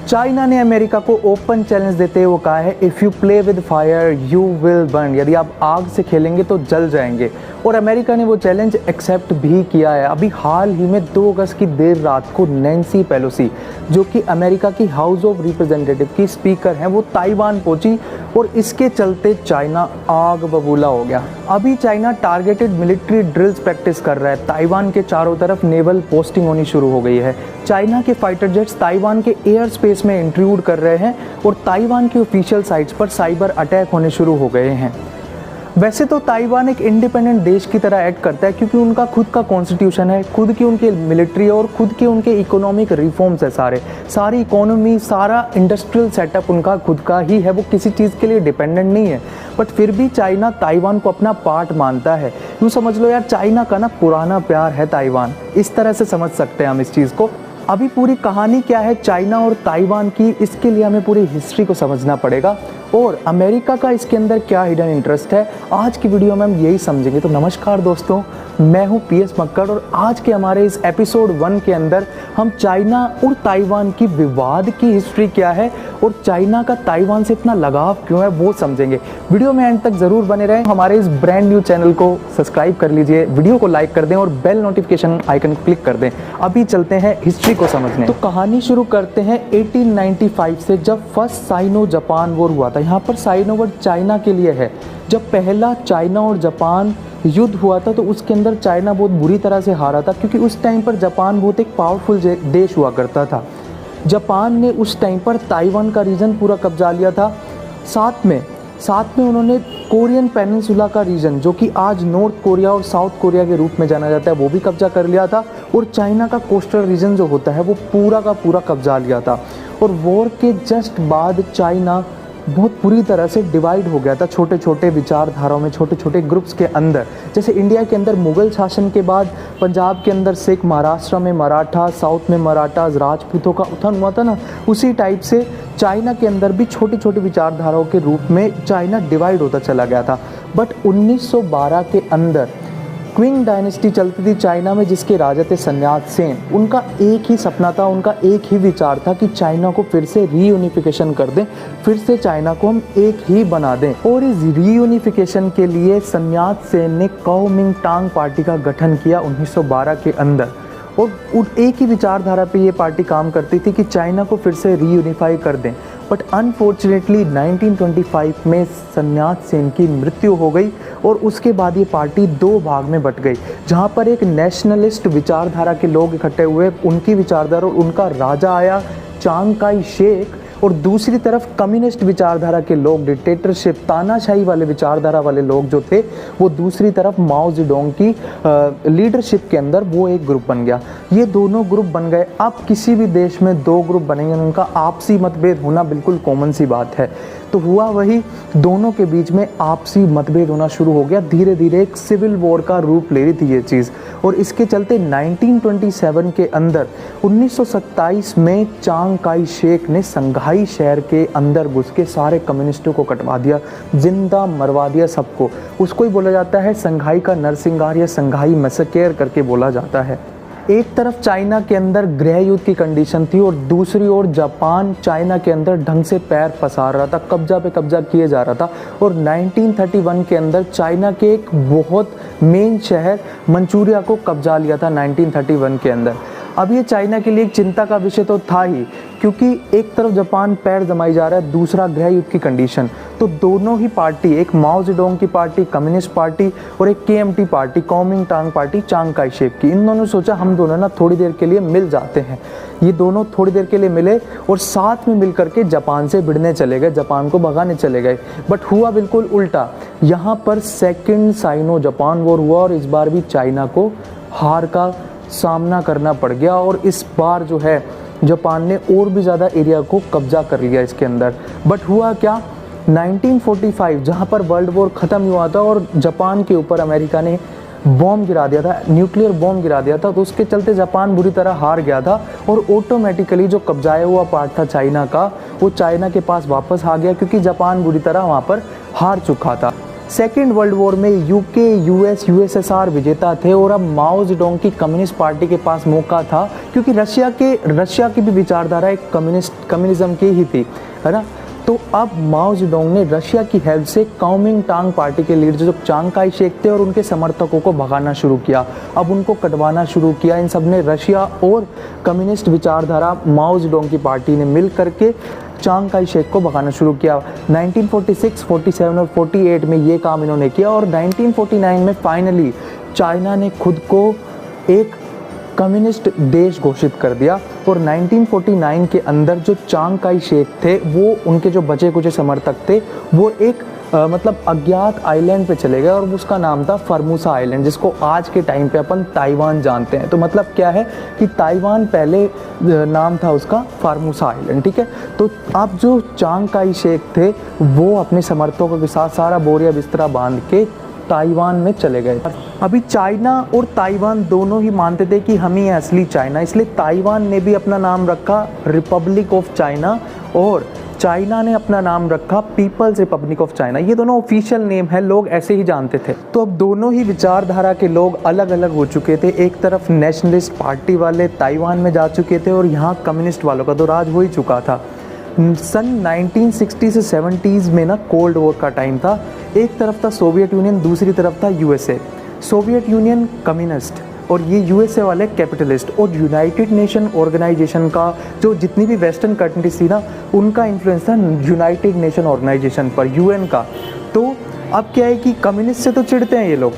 China ने America को open challenge देते हुए कहा है, if you play with fire you will burn, यदि आप आग से खेलेंगे तो जल जाएंगे। और अमेरिका ने वो चैलेंज एक्सेप्ट भी किया है। अभी हाल ही में 2 अगस्त की देर रात को नैन्सी पेलोसी, जो कि अमेरिका की हाउस ऑफ रिप्रेजेंटेटिव की स्पीकर हैं, वो ताइवान पहुंची और इसके चलते चाइना आग बबूला हो गया। अभी China targeted military drills practice कर रहा है। ताइवान के चारों तरफ नेवल पोस्टिंग होनी शुरू हो गई है। चाइना के फाइटर जेट्स ताइवान के एयर स्पेस में इंट्रूड कर रहे हैं और ताइवान की ऑफिशियल साइट्स पर साइबर अटैक होने शुरू हो गए हैं। वैसे तो ताइवान एक इंडिपेंडेंट देश की तरह एक्ट करता है, क्योंकि उनका खुद का कॉन्स्टिट्यूशन है, खुद की उनकी मिलिट्री और खुद के उनके इकोनॉमिक रिफॉर्म्स है। सारी इकोनॉमी, सारा इंडस्ट्रियल सेटअप उनका खुद का ही है, वो किसी चीज़ के लिए डिपेंडेंट नहीं है। बट फिर भी चाइना ताइवान को अपना पार्ट मानता है। यूँ समझ लो यार, चाइना का ना पुराना प्यार है ताइवान, इस तरह से समझ सकते हैं हम इस चीज़ को। अभी पूरी कहानी क्या है चाइना और ताइवान की, इसके लिए हमें पूरी हिस्ट्री को समझना पड़ेगा और अमेरिका का इसके अंदर क्या हिडन इंटरेस्ट है, आज की वीडियो में हम यही समझेंगे। तो नमस्कार दोस्तों, मैं हूं पीएस मक्कड़ और आज के हमारे इस एपिसोड 1 के अंदर हम चाइना और ताइवान की विवाद की हिस्ट्री क्या है और चाइना का ताइवान से इतना लगाव क्यों है वो समझेंगे। वीडियो में एंड तक जरूर बने रहें। हमारे इस ब्रांड न्यू चैनल को सब्सक्राइब कर लीजिए, वीडियो को लाइक कर दें और बेल नोटिफिकेशन आइकन को क्लिक कर दें। अभी चलते हैं हिस्ट्री को समझने। तो कहानी शुरू करते हैं 1895 से, जब फर्स्ट साइनो जापान वॉर हुआ था। यहाँ पर साइनो वर्ड चाइना के लिए है। जब पहला चाइना और जापान युद्ध हुआ था तो उसके अंदर चाइना बहुत बुरी तरह से हारा था, क्योंकि उस टाइम पर जापान बहुत एक पावरफुल देश हुआ करता था। जापान ने उस टाइम पर ताइवान का रीजन पूरा कब्जा लिया था। साथ में उन्होंने कोरियन पेनिनसुला का रीजन, जो कि आज नॉर्थ कोरिया और साउथ कोरिया के रूप में जाना जाता है, वो भी कब्जा कर लिया था। और चाइना का कोस्टल रीजन जो होता है वो पूरा का पूरा कब्जा लिया था। और वॉर के जस्ट बाद चाइना बहुत बुरी तरह से डिवाइड हो गया था छोटे छोटे विचारधाराओं में, छोटे छोटे ग्रुप्स के अंदर। जैसे इंडिया के अंदर मुगल शासन के बाद पंजाब के अंदर सिख, महाराष्ट्र में मराठा, साउथ में मराठास, राजपूतों का उत्थान हुआ था ना, उसी टाइप से चाइना के अंदर भी छोटी छोटी विचारधाराओं के रूप में चाइना डिवाइड होता चला गया था। बट 1912 के अंदर क्विंग डायनेस्टी चलती थी चाइना में, जिसके राजा थे सन्यात सेन। उनका एक ही सपना था, उनका एक ही विचार था कि चाइना को फिर से रीयूनिफिकेशन कर दें, फिर से चाइना को हम एक ही बना दें। और इस रीयूनिफिकेशन के लिए सन्यात सेन ने कुओमिंटांग पार्टी का गठन किया 1912 के अंदर। और एक ही विचारधारा पे ये पार्टी काम करती थी कि चाइना को फिर से रीयूनिफाई कर दें। बट अनफॉर्चुनेटली 1925 में सन्यात सेन की मृत्यु हो गई और उसके बाद ये पार्टी 2 भाग में बट गई, जहाँ पर एक नेशनलिस्ट विचारधारा के लोग इकट्ठे हुए, उनकी विचारधारा और उनका राजा आया चांग काई शेक, और दूसरी तरफ कम्युनिस्ट विचारधारा के लोग, डिक्टेटरशिप, तानाशाही वाले विचारधारा वाले लोग जो थे, वो दूसरी तरफ माओ जेडोंग की लीडरशिप के अंदर वो एक ग्रुप बन गया। ये दोनों ग्रुप बन गए। अब किसी भी देश में 2 ग्रुप बनेंगे, उनका आपसी मतभेद होना बिल्कुल कॉमन सी बात है। तो हुआ वही, दोनों के बीच में आपसी मतभेद होना शुरू हो गया। धीरे धीरे एक सिविल वॉर का रूप ले रही थी ये चीज़। और इसके चलते 1927 के अंदर 1927 में चांग काई शेक ने संघाई शहर के अंदर घुस के सारे कम्युनिस्टों को कटवा दिया, जिंदा मरवा दिया सबको। उसको ही बोला जाता है संघाई का नरसंहार या संघाई मैसेकर करके बोला जाता है। एक तरफ चाइना के अंदर गृह युद्ध की कंडीशन थी और दूसरी ओर जापान चाइना के अंदर ढंग से पैर पसार रहा था, कब्जा पे कब्जा किए जा रहा था। और 1931 के अंदर चाइना के एक बहुत मेन शहर मंचूरिया को कब्जा लिया था 1931 के अंदर। अब ये चाइना के लिए एक चिंता का विषय तो था ही, क्योंकि एक तरफ जापान पैर जमाई जा रहा है, दूसरा गृह युद्ध की कंडीशन। तो दोनों ही पार्टी, एक माओ जेडोंग की पार्टी कम्युनिस्ट पार्टी और एक केएमटी पार्टी कुओमिंटांग पार्टी चांग काई शेक की, इन दोनों ने सोचा हम दोनों ना थोड़ी देर के लिए मिल जाते हैं। ये दोनों थोड़ी देर के लिए मिले और साथ में मिल करके जापान से भिड़ने चले गए, जापान को भगाने चले गए। बट हुआ बिल्कुल उल्टा। यहाँ पर सेकेंड साइनो जापान वॉर हुआ और इस बार भी चाइना को हार का सामना करना पड़ गया। और इस बार जो है जापान ने और भी ज़्यादा एरिया को कब्जा कर लिया इसके अंदर। बट हुआ क्या, 1945 जहाँ पर वर्ल्ड वॉर ख़त्म हुआ था और जापान के ऊपर अमेरिका ने बॉम्ब गिरा दिया था, न्यूक्लियर बॉम्ब गिरा दिया था, तो उसके चलते जापान बुरी तरह हार गया था। और ऑटोमेटिकली जो कब्जाया हुआ पार्ट था चाइना का, वो चाइना के पास वापस आ गया, क्योंकि जापान बुरी तरह वहाँ पर हार चुका था। सेकेंड वर्ल्ड वॉर में यूके, यूएस, यूएसएसआर विजेता थे और अब माओ जेडोंग की कम्युनिस्ट पार्टी के पास मौका था, क्योंकि रशिया की भी विचारधारा एक कम्युनिज्म की ही थी, है ना। तो अब माओ जेडोंग ने रशिया की हेल्प से कुओमिंटांग पार्टी के लीडर जो चांग काई शेक थे और उनके समर्थकों को भगाना शुरू किया। अब उनको कटवाना शुरू किया। इन सब ने रशिया और कम्युनिस्ट विचारधारा माओ जेडोंग की पार्टी ने मिल करके चांग काई शेक को भगाना शुरू किया। 1946, 47 और 48 में ये काम इन्होंने किया और 1949 में फाइनली चाइना ने खुद को एक कम्युनिस्ट देश घोषित कर दिया। और 1949 के अंदर जो चांग काई शेक थे, वो उनके जो बचे कुचे समर्थक थे, वो एक मतलब अज्ञात आइलैंड पे चले गए और उसका नाम था फॉर्मोसा आइलैंड, जिसको आज के टाइम पे अपन ताइवान जानते हैं। तो मतलब क्या है कि ताइवान पहले नाम था उसका फॉर्मोसा आइलैंड, ठीक है। तो अब जो चांग काई शेक थे वो अपने समर्थकों के साथ सारा बोरिया बिस्तरा बांध के ताइवान में चले गए। अभी चाइना और ताइवान दोनों ही मानते थे कि हम ही हैं असली चाइना, इसलिए ताइवान ने भी अपना नाम रखा रिपब्लिक ऑफ चाइना और चाइना ने अपना नाम रखा पीपल्स रिपब्लिक ऑफ चाइना। ये दोनों ऑफिशियल नेम है, लोग ऐसे ही जानते थे। तो अब दोनों ही विचारधारा के लोग अलग अलग हो चुके थे। एक तरफ नेशनलिस्ट पार्टी वाले ताइवान में जा चुके थे और यहाँ कम्युनिस्ट वालों का तो राज हो ही चुका था। सन 1960 से 70s में ना कोल्ड वॉर का टाइम था। एक तरफ था सोवियत यूनियन, दूसरी तरफ था यूएसए। सोवियत यूनियन कम्युनिस्ट और ये यूएसए वाले कैपिटलिस्ट। और यूनाइटेड नेशन ऑर्गेनाइजेशन का जो जितनी भी वेस्टर्न कंट्रीज थी ना, उनका इन्फ्लुएंस था यूनाइटेड नेशन ऑर्गेनाइजेशन पर, यूएन का। तो अब क्या है कि कम्युनिस्ट से तो चिढ़ते हैं ये लोग,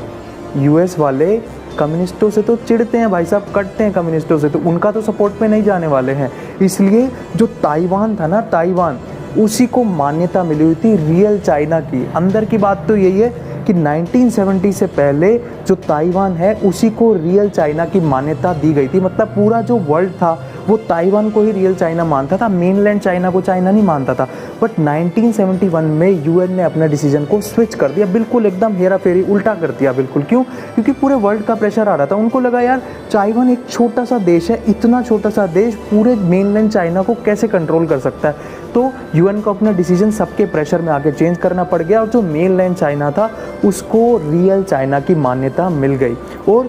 यूएस वाले कम्युनिस्टों से तो चिढ़ते हैं भाई साहब, कटते हैं कम्युनिस्टों से, तो उनका तो सपोर्ट पे नहीं जाने वाले हैं। इसलिए जो ताइवान था ना, ताइवान उसी को मान्यता मिली हुई थी रियल चाइना की। अंदर की बात तो यही है कि 1970 से पहले जो ताइवान है उसी को रियल चाइना की मान्यता दी गई थी। मतलब पूरा जो वर्ल्ड था वो ताइवान को ही रियल चाइना मानता था, मेनलैंड चाइना को चाइना नहीं मानता था। बट 1971 में यूएन ने अपना डिसीजन को स्विच कर दिया, बिल्कुल एकदम हेरा फेरी उल्टा कर दिया। बिल्कुल क्यों? क्योंकि पूरे वर्ल्ड का प्रेशर आ रहा था। उनको लगा यार ताइवान एक छोटा सा देश है, इतना छोटा सा देश पूरे मेनलैंड चाइना को कैसे कंट्रोल कर सकता है। तो यूएन को अपना डिसीजन सबके प्रेशर में आके चेंज करना पड़ गया और जो मेनलैंड चाइना था उसको रियल चाइना की मान्यता मिल गई। और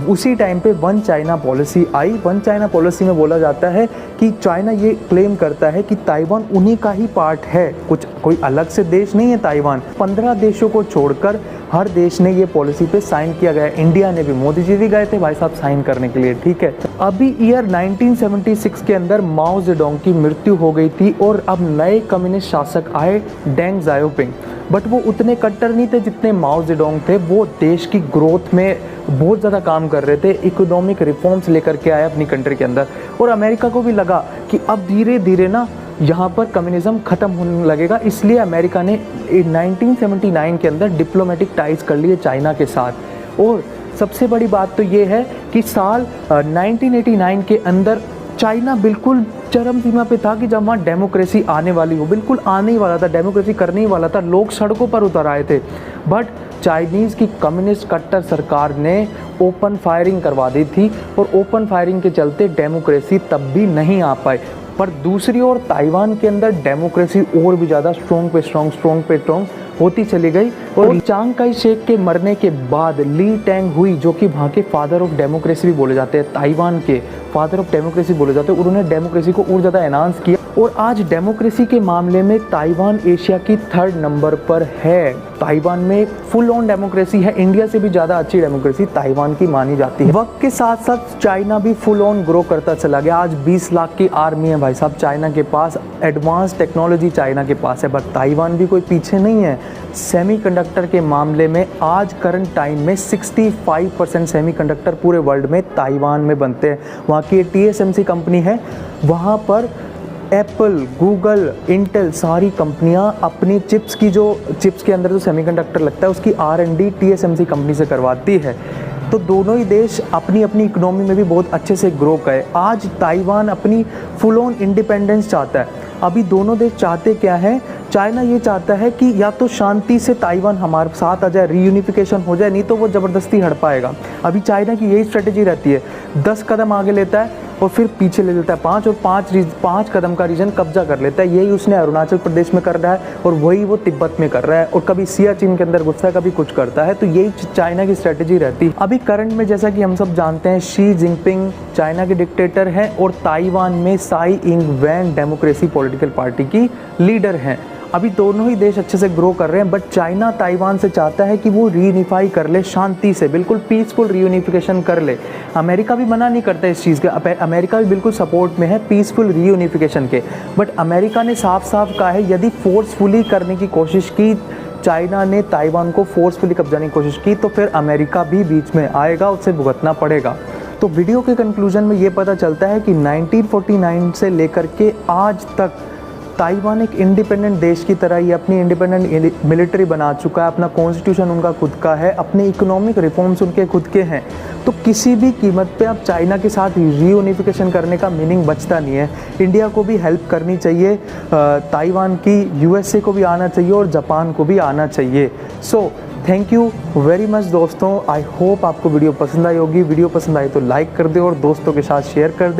उसी टाइम पे वन चाइना पॉलिसी आई। वन चाइना पॉलिसी में बोला जाता है कि चाइना ये क्लेम करता है कि ताइवान उन्हीं का ही पार्ट है, कोई अलग से देश नहीं है ताइवान। 15 देशों को छोड़कर हर देश ने ये पॉलिसी पे साइन किया गया। इंडिया ने भी, मोदी जी भी गए थे भाई साहब साइन करने के लिए, ठीक है। अभी ईयर 1976 के अंदर माओ जेडोंग की मृत्यु हो गई थी और अब नए कम्युनिस्ट शासक आए, डेंग जाओपिंग। बट वो उतने कट्टर नहीं थे जितने माओ जेडोंग थे। वो देश की ग्रोथ में बहुत ज़्यादा काम कर रहे थे, इकोनॉमिक रिफॉर्म्स लेकर के आए अपनी कंट्री के अंदर। और अमेरिका को भी लगा कि अब धीरे धीरे ना यहाँ पर कम्युनिज्म ख़त्म होने लगेगा, इसलिए अमेरिका ने 1979 के अंदर डिप्लोमेटिक टाइज कर लिए चाइना के साथ। और सबसे बड़ी बात तो ये है कि साल 1989 के अंदर चाइना बिल्कुल चरम सीमा पे था कि जब वहाँ डेमोक्रेसी आने वाली हो, बिल्कुल आने ही वाला था, डेमोक्रेसी करने ही वाला था, लोग सड़कों पर उतर आए थे। बट चाइनीज़ की कम्युनिस्ट कट्टर सरकार ने ओपन फायरिंग करवा दी थी और ओपन फायरिंग के चलते डेमोक्रेसी तब भी नहीं आ पाई। पर दूसरी ओर ताइवान के अंदर डेमोक्रेसी और भी ज़्यादा स्ट्रॉन्ग पे स्ट्रॉन्ग होती चली गई। और चांग काई शेक के मरने के बाद ली टैंग हुई, जो कि वहाँ के फादर ऑफ डेमोक्रेसी भी बोले जाते हैं, ताइवान के फादर ऑफ डेमोक्रेसी बोले जाते हैं, उन्होंने डेमोक्रेसी को और ज़्यादा एनहांस किया। और आज डेमोक्रेसी के मामले में ताइवान एशिया की 3rd नंबर पर है। ताइवान में फुल ऑन डेमोक्रेसी है, इंडिया से भी ज़्यादा अच्छी डेमोक्रेसी ताइवान की मानी जाती है। वक्त के साथ साथ चाइना भी फुल ऑन ग्रो करता चला गया। आज 20 लाख की आर्मी है भाई साहब चाइना के पास, एडवांस टेक्नोलॉजी चाइना के पास है। बट ताइवान भी कोई पीछे नहीं है। सेमीकंडक्टर के मामले में आज करंट टाइम में 65% सेमीकंडक्टर पूरे वर्ल्ड में ताइवान में बनते हैं। वहाँ की TSMC कंपनी है, वहाँ पर एप्पल, गूगल, इंटेल सारी कंपनियां अपनी चिप्स के अंदर जो सेमीकंडक्टर लगता है उसकी R&D TSMC कंपनी से करवाती है। तो दोनों ही देश अपनी अपनी इकोनॉमी में भी बहुत अच्छे से ग्रो करे। आज ताइवान अपनी फुल ऑन इंडिपेंडेंस चाहता है। अभी दोनों देश चाहते क्या है? चाइना ये चाहता है कि या तो शांति से ताइवान हमारे साथ आ जाए, रीयूनिफिकेशन हो जाए, नहीं तो वो ज़बरदस्ती हड़पाएगा। अभी चाइना की यही स्ट्रेटेजी रहती है, 10 कदम आगे लेता है, और फिर पीछे ले लेता है 5 और 5 कदम का रीजन कब्जा कर लेता है। यही उसने अरुणाचल प्रदेश में कर रहा है और वही वो तिब्बत में कर रहा है, और कभी सियाचिन के अंदर घुसता है, कभी कुछ करता है। तो यही चाइना की स्ट्रेटेजी रहती है। अभी करंट में जैसा कि हम सब जानते हैं, शी जिनपिंग चाइना के डिक्टेटर हैं और ताइवान में साई इंग वैन डेमोक्रेसी पॉलिटिकल पार्टी की लीडर हैं। अभी दोनों ही देश अच्छे से ग्रो कर रहे हैं, बट चाइना ताइवान से चाहता है कि वो रीयूनिफाई कर ले शांति से, बिल्कुल पीसफुल रीयूनिफिकेशन कर ले। अमेरिका भी मना नहीं करता इस चीज़ के, अमेरिका भी बिल्कुल सपोर्ट में है पीसफुल रीयूनिफिकेशन के। बट अमेरिका ने साफ साफ कहा है यदि फोर्सफुली करने की कोशिश की, चाइना ने ताइवान को फोर्सफुली कब्जाने की कोशिश की, तो फिर अमेरिका भी बीच में आएगा, उससे भुगतना पड़ेगा। तो वीडियो के कंक्लूजन में ये पता चलता है कि 1949 से लेकर के आज तक ताइवान एक इंडिपेंडेंट देश की तरह ही अपनी इंडिपेंडेंट मिलिट्री बना चुका है, अपना कॉन्स्टिट्यूशन उनका खुद का है, अपने इकोनॉमिक रिफॉर्म्स उनके खुद के हैं। तो किसी भी कीमत पे अब चाइना के साथ रीयूनिफिकेशन करने का मीनिंग बचता नहीं है। इंडिया को भी हेल्प करनी चाहिए, ताइवान की यूएसए को भी आना चाहिए और जापान को भी आना चाहिए। So thank you very much दोस्तों। आई होप आपको वीडियो पसंद आई होगी। वीडियो पसंद आई तो लाइक कर दे और दोस्तों के साथ शेयर कर दे।